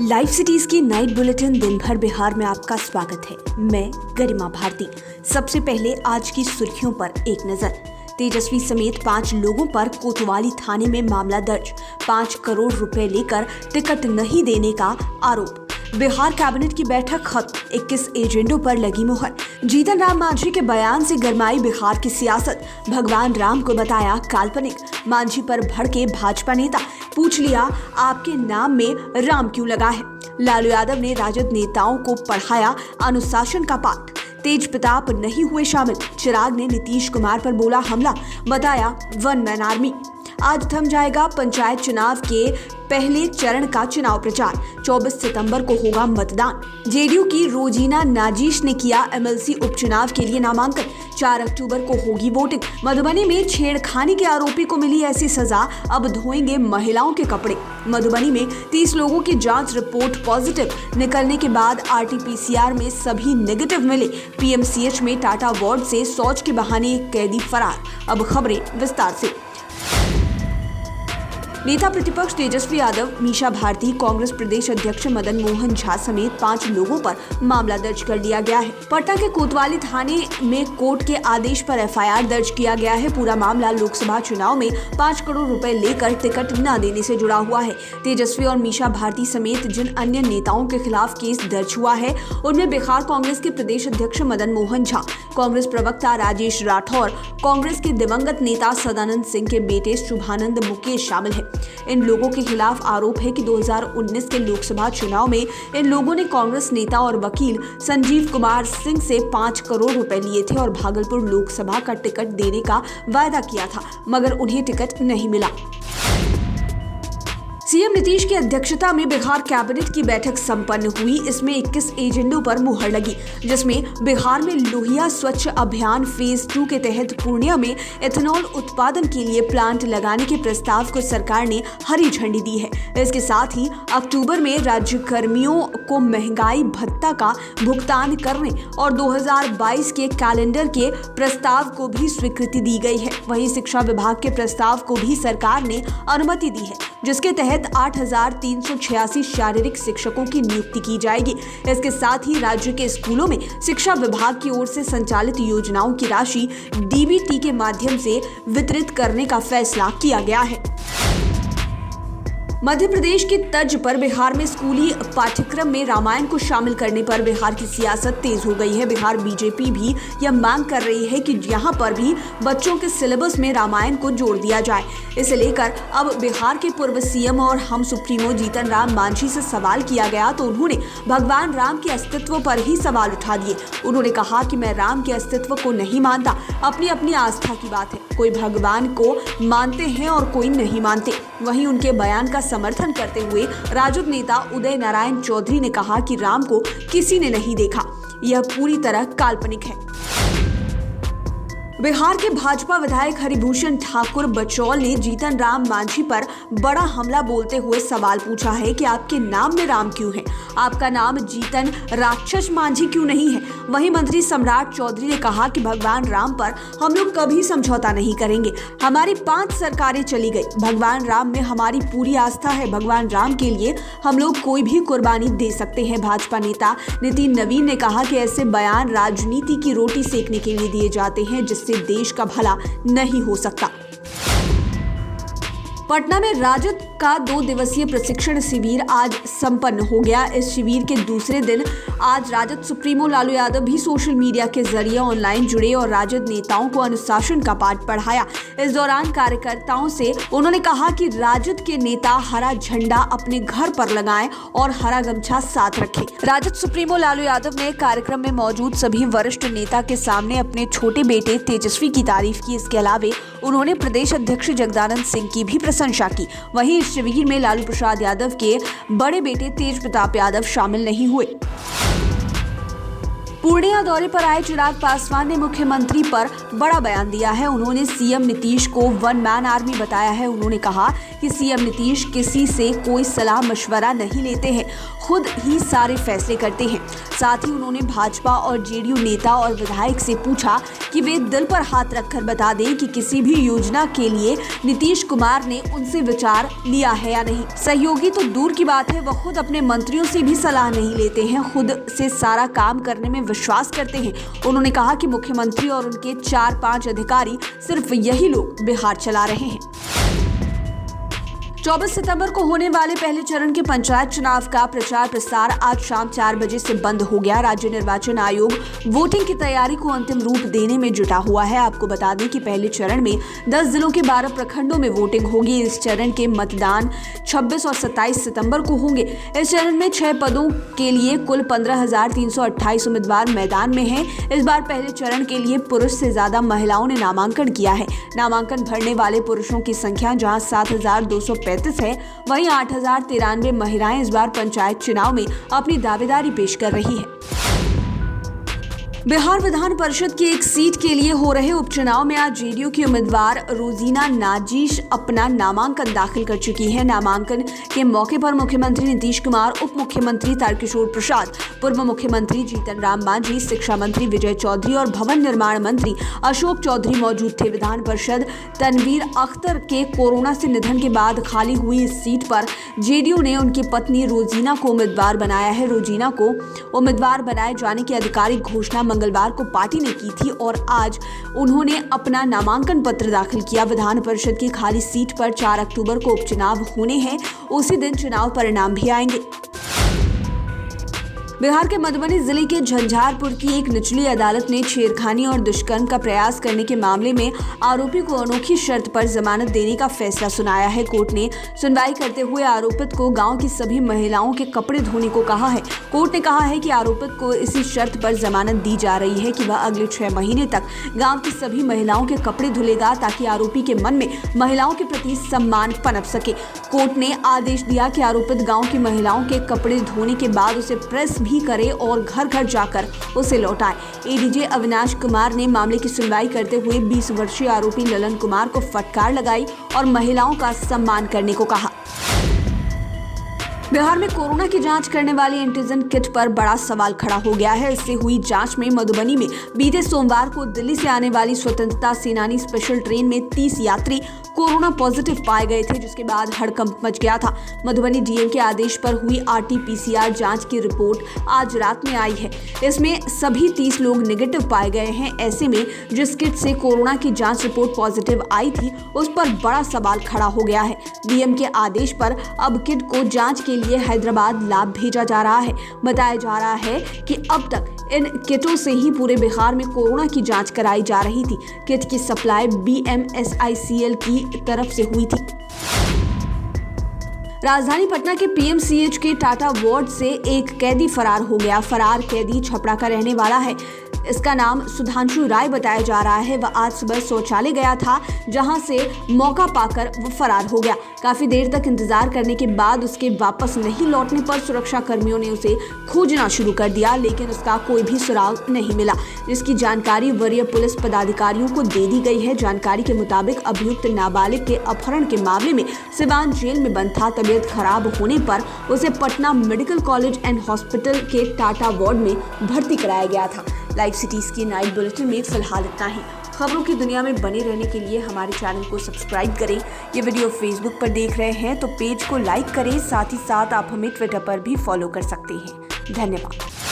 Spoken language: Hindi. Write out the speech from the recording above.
लाइव सिटीज की नाइट बुलेटिन दिन भर बिहार में आपका स्वागत है। मैं गरिमा भारती। सबसे पहले आज की सुर्खियों पर एक नजर। तेजस्वी समेत 5 लोगों पर कोतवाली थाने में मामला दर्ज। 5 करोड़ रुपए लेकर टिकट नहीं देने का आरोप। बिहार कैबिनेट की बैठक खत्म। 21 एजेंडों पर लगी मुहर। जीतन राम मांझी के बयान से गरमाई बिहार की सियासत। भगवान राम को बताया काल्पनिक। मांझी पर भड़के भाजपा नेता। पूछ लिया आपके नाम में राम क्यों लगा है। लालू यादव ने राजद नेताओं को पढ़ाया अनुशासन का पाठ। तेज प्रताप नहीं हुए शामिल। चिराग ने नीतीश कुमार पर बोला हमला, बताया वन मैन आर्मी। आज थम जाएगा पंचायत चुनाव के पहले चरण का चुनाव प्रचार। 24 सितंबर को होगा मतदान। जेडीयू की रोजीना नाजिश ने किया एमएलसी उपचुनाव के लिए नामांकन। 4 अक्टूबर को होगी वोटिंग। मधुबनी में छेड़खानी के आरोपी को मिली ऐसी सजा, अब धोएंगे महिलाओं के कपड़े। मधुबनी में 30 लोगों की जांच रिपोर्ट पॉजिटिव निकलने के बाद आरटीपीसीआर में सभी नेगेटिव मिले। पीएमसीएच में टाटा वार्ड से शौच के बहाने एक कैदी फरार। अब खबरें विस्तार से। नेता प्रतिपक्ष तेजस्वी यादव, मीसा भारती, कांग्रेस प्रदेश अध्यक्ष मदन मोहन झा समेत 5 लोगों पर मामला दर्ज कर लिया गया है। पटना के कोतवाली थाने में कोर्ट के आदेश पर एफआईआर दर्ज किया गया है। पूरा मामला लोकसभा चुनाव में 5 करोड़ रुपए लेकर टिकट न देने से जुड़ा हुआ है। तेजस्वी और मीसा भारती समेत जिन अन्य नेताओं के खिलाफ केस दर्ज हुआ है उनमें बिहार कांग्रेस के प्रदेश अध्यक्ष मदन मोहन झा, कांग्रेस प्रवक्ता राजेश राठौर, कांग्रेस के दिवंगत नेता सदानंद सिंह के बेटे शुभानंद मुकेश शामिल है। इन लोगों के खिलाफ आरोप है कि 2019 के लोकसभा चुनाव में इन लोगों ने कांग्रेस नेता और वकील संजीव कुमार सिंह से 5 करोड़ रुपए लिए थे और भागलपुर लोकसभा का टिकट देने का वायदा किया था, मगर उन्हें टिकट नहीं मिला। सीएम नीतीश की अध्यक्षता में बिहार कैबिनेट की बैठक संपन्न हुई। इसमें 21 एजेंडों पर मुहर लगी, जिसमें बिहार में लोहिया स्वच्छ अभियान फेज 2 के तहत पूर्णिया में एथेनॉल उत्पादन के लिए प्लांट लगाने के प्रस्ताव को सरकार ने हरी झंडी दी है। इसके साथ ही अक्टूबर में राज्य कर्मियों को महंगाई भत्ता का भुगतान करने और 2022 के कैलेंडर के प्रस्ताव को भी स्वीकृति दी गई है। वहीं शिक्षा विभाग के प्रस्ताव को भी सरकार ने अनुमति दी है, जिसके तहत 8,386 शारीरिक शिक्षकों की नियुक्ति की जाएगी। इसके साथ ही राज्य के स्कूलों में शिक्षा विभाग की ओर से संचालित योजनाओं की राशि डीबीटी के माध्यम से वितरित करने का फैसला किया गया है। मध्य प्रदेश की तर्ज पर बिहार में स्कूली पाठ्यक्रम में रामायण को शामिल करने पर बिहार की सियासत तेज हो गई है। बिहार बीजेपी भी यह मांग कर रही है कि यहां पर भी बच्चों के सिलेबस में रामायण को जोड़ दिया जाए। इसे लेकर अब बिहार के पूर्व सीएम और हम सुप्रीमो जीतन राम मांझी से सवाल किया गया तो उन्होंने भगवान राम के अस्तित्व पर ही सवाल उठा दिए। उन्होंने कहा कि मैं राम के अस्तित्व को नहीं मानता, अपनी अपनी आस्था की बात है। कोई भगवान को मानते हैं और कोई नहीं मानते। वहीं उनके बयान का समर्थन करते हुए राजद नेता उदय नारायण चौधरी ने कहा कि राम को किसी ने नहीं देखा, यह पूरी तरह काल्पनिक है। बिहार के भाजपा विधायक हरिभूषण ठाकुर बचौल ने जीतन राम मांझी पर बड़ा हमला बोलते हुए सवाल पूछा है कि आपके नाम में राम क्यों है, आपका नाम जीतन राक्षस मांझी क्यों नहीं है। वहीं मंत्री सम्राट चौधरी ने कहा कि भगवान राम पर हम लोग कभी समझौता नहीं करेंगे। हमारी 5 सरकारें चली गई, भगवान राम में हमारी पूरी आस्था है। भगवान राम के लिए हम लोग कोई भी कुर्बानी दे सकते हैं। भाजपा नेता नितिन नवीन ने कहा कि ऐसे बयान राजनीति की रोटी सेकने के लिए दिए जाते हैं, जिससे देश का भला नहीं हो सकता। पटना में राजद का 2 दिवसीय प्रशिक्षण शिविर आज संपन्न हो गया। इस शिविर के दूसरे दिन आज राजद सुप्रीमो लालू यादव भी सोशल मीडिया के जरिए ऑनलाइन जुड़े और राजद नेताओं को अनुशासन का पाठ पढ़ाया। इस दौरान कार्यकर्ताओं से उन्होंने कहा कि राजद के नेता हरा झंडा अपने घर पर लगाएं और हरा गमछा साथ रखें। राजद सुप्रीमो लालू यादव ने कार्यक्रम में मौजूद सभी वरिष्ठ नेता के सामने अपने छोटे बेटे तेजस्वी की तारीफ की। इसके अलावा उन्होंने प्रदेश अध्यक्ष जगदानंद सिंह की भी प्रशंसा की। वहीं इस शिविर में लालू प्रसाद यादव के बड़े बेटे तेज प्रताप यादव शामिल नहीं हुए। पूर्णिया दौरे पर आए चिराग पासवान ने मुख्यमंत्री पर बड़ा बयान दिया है। उन्होंने सीएम नीतीश को वन मैन आर्मी बताया है। उन्होंने कहा कि सीएम नीतीश किसी से कोई सलाह मशवरा नहीं लेते हैं, खुद ही सारे फैसले करते हैं। साथ ही उन्होंने भाजपा और जेडीयू नेता और विधायक से पूछा कि वे दिल पर हाथ रखकर बता दें कि किसी भी योजना के लिए नीतीश कुमार ने उनसे विचार लिया है या नहीं। सहयोगी तो दूर की बात है, वह खुद अपने मंत्रियों से भी सलाह नहीं लेते हैं, खुद से सारा काम करने में विश्वास करते हैं। उन्होंने कहा कि मुख्यमंत्री और उनके 4-5 अधिकारी सिर्फ यही लोग बिहार चला रहे हैं। 24 सितंबर को होने वाले पहले चरण के पंचायत चुनाव का प्रचार प्रसार आज शाम 4 बजे से बंद हो गया। राज्य निर्वाचन आयोग वोटिंग की तैयारी को अंतिम रूप देने में जुटा हुआ है। आपको बता दें कि पहले चरण में 10 जिलों के 12 प्रखंडों में वोटिंग होगी। इस चरण के मतदान 26 और 27 सितंबर को होंगे। इस चरण में 6 पदों के लिए कुल 15,328 उम्मीदवार मैदान में हैं। इस बार पहले चरण के लिए पुरुष से ज्यादा महिलाओं ने नामांकन किया है। नामांकन भरने वाले पुरुषों की संख्या जहां 7,235 है, वहीं 8,093 महिलाएं इस बार पंचायत चुनाव में अपनी दावेदारी पेश कर रही है। बिहार विधान परिषद की एक सीट के लिए हो रहे उपचुनाव में आज जेडीयू की उम्मीदवार रोजीना नाजिश अपना नामांकन दाखिल कर चुकी है। नामांकन के मौके पर मुख्यमंत्री नीतीश कुमार, उप मुख्यमंत्री तारकिशोर प्रसाद, पूर्व मुख्यमंत्री जीतन राम मांझी, शिक्षा मंत्री विजय चौधरी और भवन निर्माण मंत्री अशोक चौधरी मौजूद थे। विधान परिषद तनवीर अख्तर के कोरोना से निधन के बाद खाली हुई इस सीट पर जेडीयू ने उनकी पत्नी रोजीना को उम्मीदवार बनाया है। रोजीना को उम्मीदवार बनाए जाने की आधिकारिक घोषणा मंगलवार को पार्टी ने की थी और आज उन्होंने अपना नामांकन पत्र दाखिल किया। विधान परिषद की खाली सीट पर 4 अक्टूबर को उपचुनाव होने हैं। उसी दिन चुनाव परिणाम भी आएंगे। बिहार के मधुबनी जिले के झंझारपुर की एक निचली अदालत ने छेड़खानी और दुष्कर्म का प्रयास करने के मामले में आरोपी को अनोखी शर्त पर जमानत देने का फैसला सुनाया है। कोर्ट ने सुनवाई करते हुए आरोपित को गांव की सभी महिलाओं के कपड़े धोने को कहा है। कोर्ट ने कहा है कि आरोपित को इसी शर्त पर जमानत दी जा रही है कि वह अगले 6 महीने तक गाँव की सभी महिलाओं के कपड़े धुलेगा, ताकि आरोपी के मन में महिलाओं के प्रति सम्मान पनप सके। कोर्ट ने आदेश दिया कि आरोपित गाँव की महिलाओं के कपड़े धोने के बाद उसे प्रेस भी करे और घर घर जाकर उसे लौटाए। एडीजे अविनाश कुमार ने मामले की सुनवाई करते हुए 20 वर्षीय आरोपी ललन कुमार को फटकार लगाई और महिलाओं का सम्मान करने को कहा। बिहार में कोरोना की जांच करने वाली एंटीजन किट पर बड़ा सवाल खड़ा हो गया है। इससे हुई जांच में मधुबनी में बीते सोमवार को दिल्ली से आने वाली स्वतंत्रता सेनानी स्पेशल ट्रेन में 30 यात्री कोरोना पॉजिटिव पाए गए थे, जिसके बाद हड़कंप मच गया था। मधुबनी डीएम के आदेश पर हुई RT-PCR जांच की रिपोर्ट आज रात में आई है। इसमें सभी 30 लोग नेगेटिव पाए गए हैं। ऐसे में जिस किट से कोरोना की जांच रिपोर्ट पॉजिटिव आई थी, उस पर बड़ा सवाल खड़ा हो गया है। डीएम के आदेश पर अब किट को जांच के लिए हैदराबाद लैब भेजा जा रहा है। बताया जा रहा है कि अब तक इन किटों से ही पूरे बिहार में कोरोना की जांच कराई जा रही थी। किट की सप्लाई BMSICL की तरफ से हुई थी। राजधानी पटना के PMCH के टाटा वार्ड से एक कैदी फरार हो गया। फरार कैदी छपरा का रहने वाला है। इसका नाम सुधांशु राय बताया जा रहा है। वह आज सुबह शौचालय गया था, जहां से मौका पाकर वो फरार हो गया। काफी देर तक इंतजार करने के बाद उसके वापस नहीं लौटने पर सुरक्षा कर्मियों ने उसे खोजना शुरू कर दिया, लेकिन उसका कोई भी सुराग नहीं मिला, जिसकी जानकारी वरीय पुलिस पदाधिकारियों को दे दी गई है। जानकारी के मुताबिक अभियुक्त नाबालिग के अपहरण के मामले में सिवान जेल में बंद था। तबीयत खराब होने पर उसे Patna medical college and hospital के टाटा वार्ड में भर्ती कराया गया था। लाइव सिटीज की नाइट बुलेटिन में फिलहाल इतना ही। खबरों की दुनिया में बने रहने के लिए हमारे चैनल को सब्सक्राइब करें। ये वीडियो फेसबुक पर देख रहे हैं तो पेज को लाइक करें, साथ ही साथ आप हमें ट्विटर पर भी फॉलो कर सकते हैं। धन्यवाद।